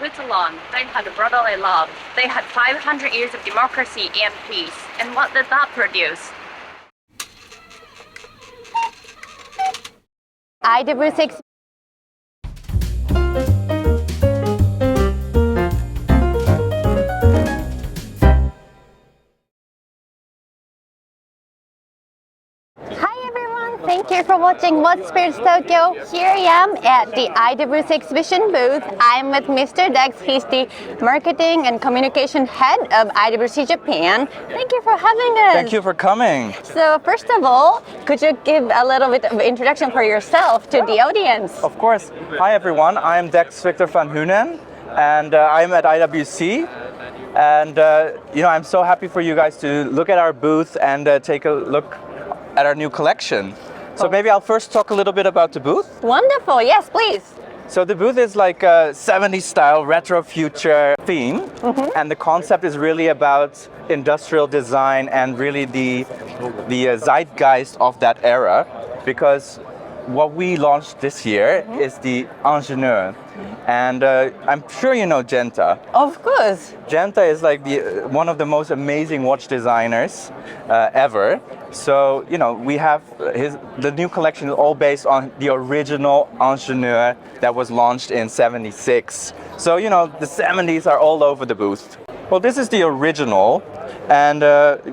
Switzerland, they had brotherly love. They had 500 years of democracy and peace. And what did that produce? IWC. Thank you for watching What Spirits Tokyo. Here I am at the IWC exhibition booth. I'm with Mr. Dex. He's the marketing and communication head of IWC Japan. Thank you for having us. Thank you for coming. So first of all, could you give a little bit of introduction for yourself to the audience? Of course. Hi everyone, I am Dex Victor van Hunen and I'm at IWC. And I'm so happy for you guys to look at our booth and take a look at our new collection. So maybe I'll first talk a little bit about the booth. Wonderful, yes, please. So the booth is like a 70s style retro future theme, and the concept is really about industrial design and really the zeitgeist of that era, because what we launched this year is the Ingenieur. And I'm sure you know Genta. Of course. Genta is like one of the most amazing watch designers ever. So, we have the new collection is all based on the original Ingenieur that was launched in '76. So, the 70s are all over the booth. Well, this is the original, and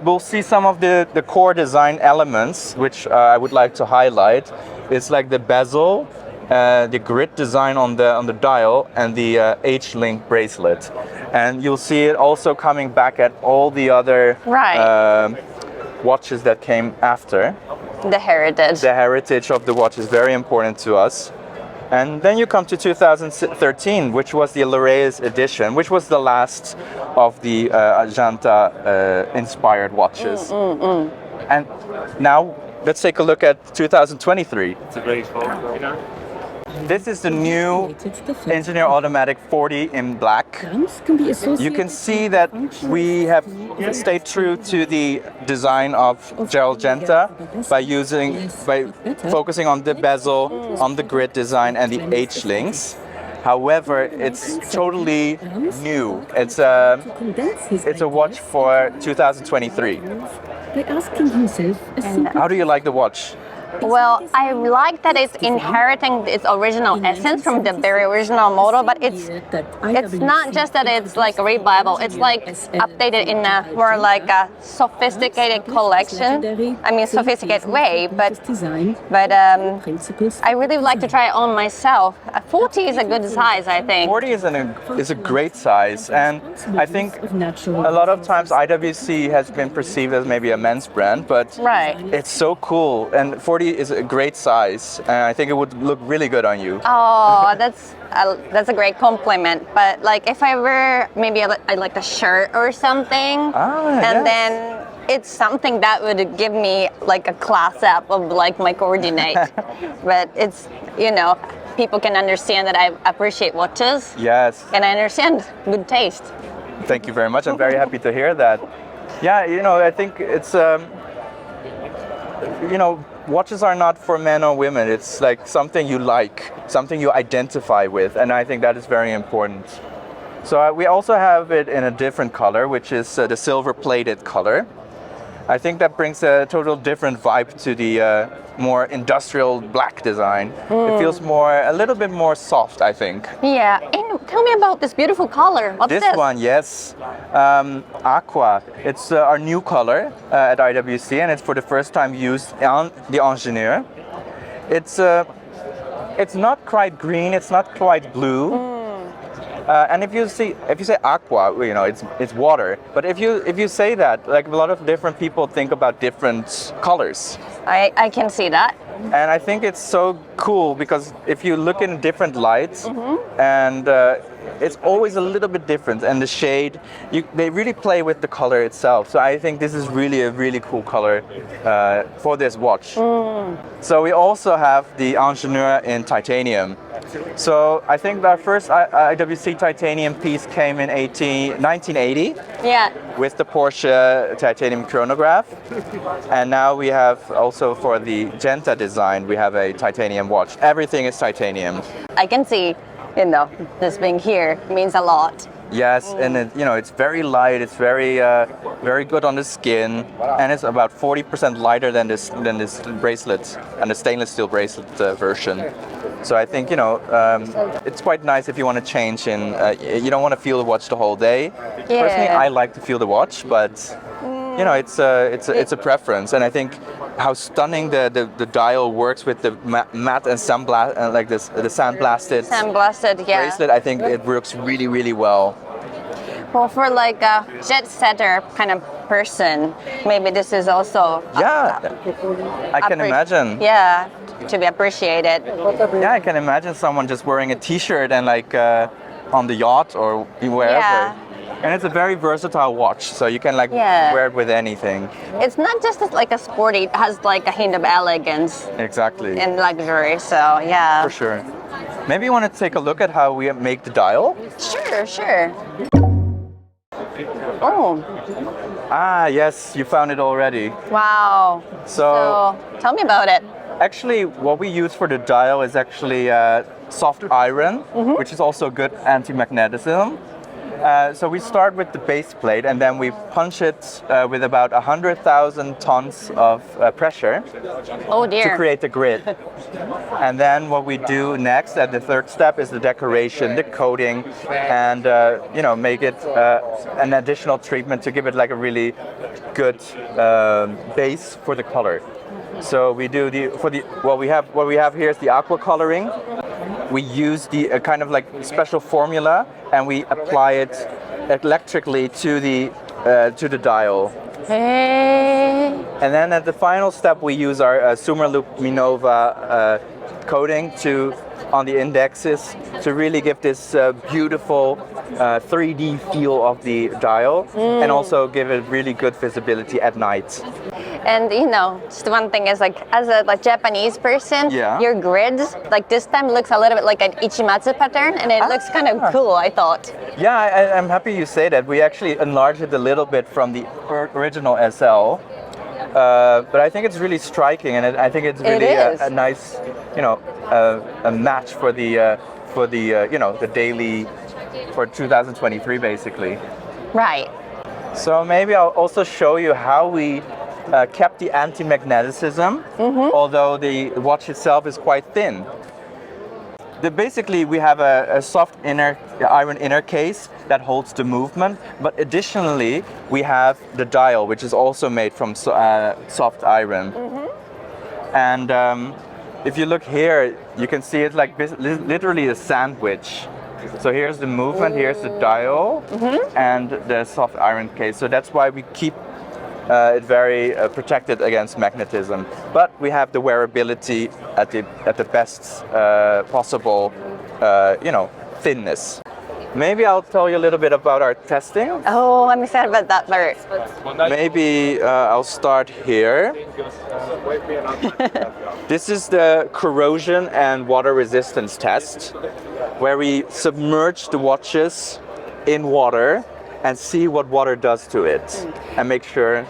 we'll see some of the core design elements, which I would like to highlight. It's like the bezel, the grid design on the dial, and the H-link bracelet. And you'll see it also coming back at all the other watches that came after. The heritage. The heritage of the watch is very important to us. And then you come to 2013, which was the Loreis edition, which was the last of the Genta inspired watches. And now let's take a look at 2023. It's a great photo. This is the new Ingenieur Automatic 40 in black. You can see that we have stayed true to the design of Gerald Genta by focusing on the bezel, on the grid design and the H-links. However, it's totally new. It's a watch for 2023. How do you like the watch? Well, I like that it's inheriting its original essence from the very original model, but it's not just that it's like a revival, it's like updated in a more like a sophisticated collection. I mean, sophisticated way, but I really like to try it on myself. 40 is a good size, I think. 40 is a great size, and I think a lot of times IWC has been perceived as maybe a men's brand, but it's so cool, and 40 is a great size, and I think it would look really good on you. Oh, that's a great compliment. But like if I were maybe I like a shirt or something, then it's something that would give me like a class up of like my coordinate. But it's people can understand that I appreciate watches. Yes. And I understand good taste. Thank you very much. I'm very happy to hear that. Yeah, I think it's watches are not for men or women. It's like something you like, something you identify with, and I think that is very important. So we also have it in a different color, which is the silver-plated color. I think that brings a total different vibe to the more industrial black design. It feels a little bit more soft, I think. Yeah, and tell me about this beautiful color. What's this? This one, yes. Aqua. It's our new color at IWC, and it's for the first time used on the Ingenieur. It's not quite green, it's not quite blue. And if you say aqua, it's water. But if you say that, like a lot of different people think about different colors. I can see that. And I think it's so cool because if you look in different lights, and it's always a little bit different, and the shade, they really play with the color itself. So I think this is really a really cool color for this watch. So we also have the Ingenieur in titanium. So I think our first IWC titanium piece came in 1980. Yeah. With the Porsche titanium chronograph. And now we have also for the Genta design, we have a titanium watch. Everything is titanium. I can see this being here means a lot. Yes, and it's very light. It's very, very good on the skin, and it's about 40% lighter than this bracelet, and the stainless steel bracelet version. So I think it's quite nice if you want to change in. You don't want to feel the watch the whole day. Yeah. Personally, I like to feel the watch, but it's a preference, and I think how stunning the dial works with the matte and like this the sandblasted bracelet. I think it works really, really well. Well, for like a jet setter kind of person, maybe this is also I can imagine. Yeah, to be appreciated. Yeah, I can imagine someone just wearing a T-shirt and like on the yacht or wherever. Yeah. And it's a very versatile watch, so you can wear it with anything. It's not just like a sporty, it has like a hint of elegance. Exactly. And luxury, so yeah. For sure. Maybe you want to take a look at how we make the dial? Sure. Oh. Ah, yes, you found it already. Wow. So tell me about it. Actually, what we use for the dial is actually soft iron, which is also good anti-magnetism. So we start with the base plate and then we punch it with about 100,000 tons of pressure to create the grid. And then what we do next at the third step is the decoration, the coating, and make it an additional treatment to give it like a really good base for the color. So we do what we have here is the aqua coloring. We use the kind of like special formula and we apply it electrically to the dial. Hey. And then at the final step we use our Sumerloop Minova coating on the indexes to really give this beautiful 3D feel of the dial and also give it really good visibility at night. And just one thing is like as a Japanese person, your grids like this time looks a little bit like an Ichimatsu pattern, and it looks kind of cool, I thought. Yeah, I'm happy you say that. We actually enlarged it a little bit from the original SL. But I think it's really striking, and I think it's really a nice, a match for the daily for 2023 basically. Right. So maybe I'll also show you how we kept the anti-magneticism, although the watch itself is quite thin. Basically, we have a soft iron inner case that holds the movement, but additionally, we have the dial, which is also made from soft iron. And if you look here, you can see it's like literally a sandwich. So here's the movement, here's the dial, and the soft iron case. So that's why we keep it very protected against magnetism, but we have the wearability at the best possible, thinness. Maybe I'll tell you a little bit about our testing. Oh, I'm excited about that part. Maybe I'll start here. This is the corrosion and water resistance test, where we submerge the watches in water and see what water does to it and make sure.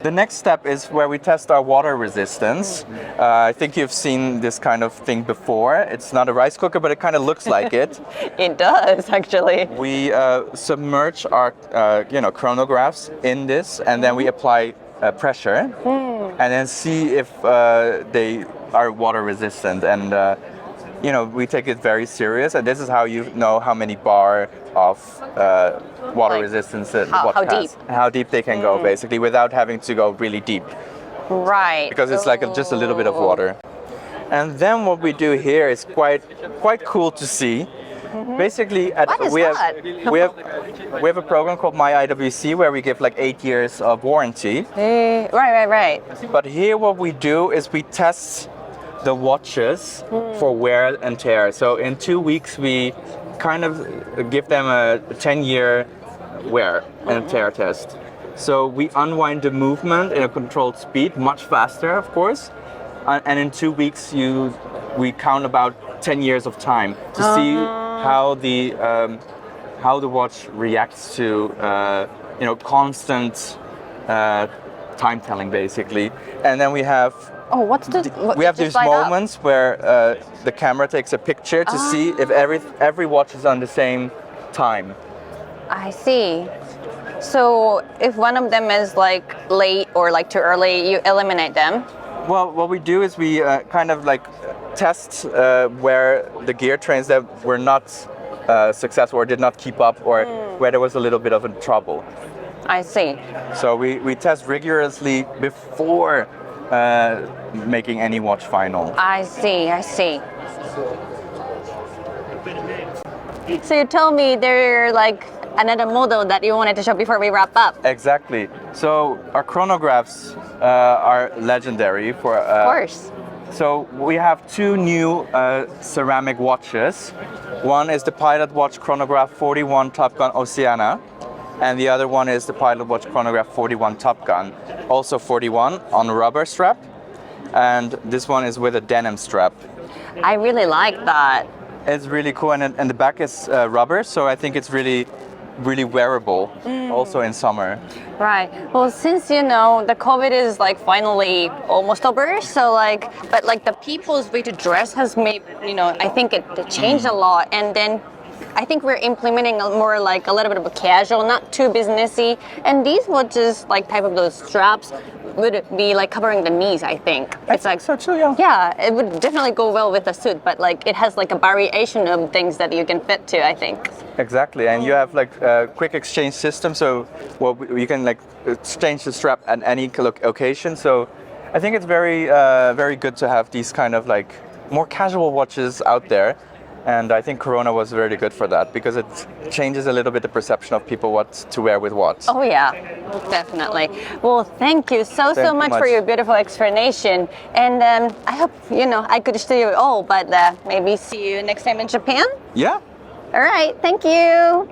The next step is where we test our water resistance. I think you've seen this kind of thing before. It's not a rice cooker, but it kind of looks like it. It does, actually. We submerge our chronographs in this, and then we apply pressure and then see if they are water resistant. And we take it very serious, and this is how you know how many bar of water resistance the watch has. How deep they can go, basically, without having to go really deep. Right. Because it's like just a little bit of water. And then what we do here is quite cool to see. Basically, we have a program called My IWC where we give like 8 years of warranty. Right. But here what we do is we test the watches for wear and tear. So in 2 weeks we kind of give them a 10-year wear and tear test. So we unwind the movement in a controlled speed, much faster of course, and in 2 weeks we count about 10 years of time to see how the watch reacts to constant time telling basically. And then we have Oh, what's this? We have these moments where the camera takes a picture to see if every watch is on the same time. I see. So if one of them is like late or like too early, you eliminate them? Well, what we do is we kind of like test where the gear trains that were not successful or did not keep up, or where there was a little bit of a trouble. I see. So we test rigorously before making any watch final. I see, I see. So you told me there like another model that you wanted to show before we wrap up. Exactly. So our chronographs are legendary for. Of course. So we have two new ceramic watches. One is the Pilot Watch Chronograph 41 Top Gun Oceana, and the other one is the Pilot Watch Chronograph 41 Top Gun, also 41 on a rubber strap, and this one is with a denim strap. I really like that. It's really cool, and the back is rubber, so I think it's really wearable, also in summer. Right. Well, since you know the COVID is like finally almost over, so like, but like the people's way to dress has made, you know, I think it changed a lot, and then I think we're implementing a more like a little bit of a casual, not too businessy, and these watches like type of those straps would be like covering the knees, I think. It's like so too, yeah. Yeah, it would definitely go well with the suit, but like it has like a variation of things that you can fit to, I think. Exactly, and you have like a quick exchange system, so you can like exchange the strap at any occasion. So I think it's very good to have these kind of like more casual watches out there. And I think Corona was very good for that, because it changes a little bit the perception of people what to wear with what. Oh yeah, definitely. Well, thank you so much for your beautiful explanation. And I hope, you know, I could show you all, but maybe see you next time in Japan? Yeah. All right, thank you.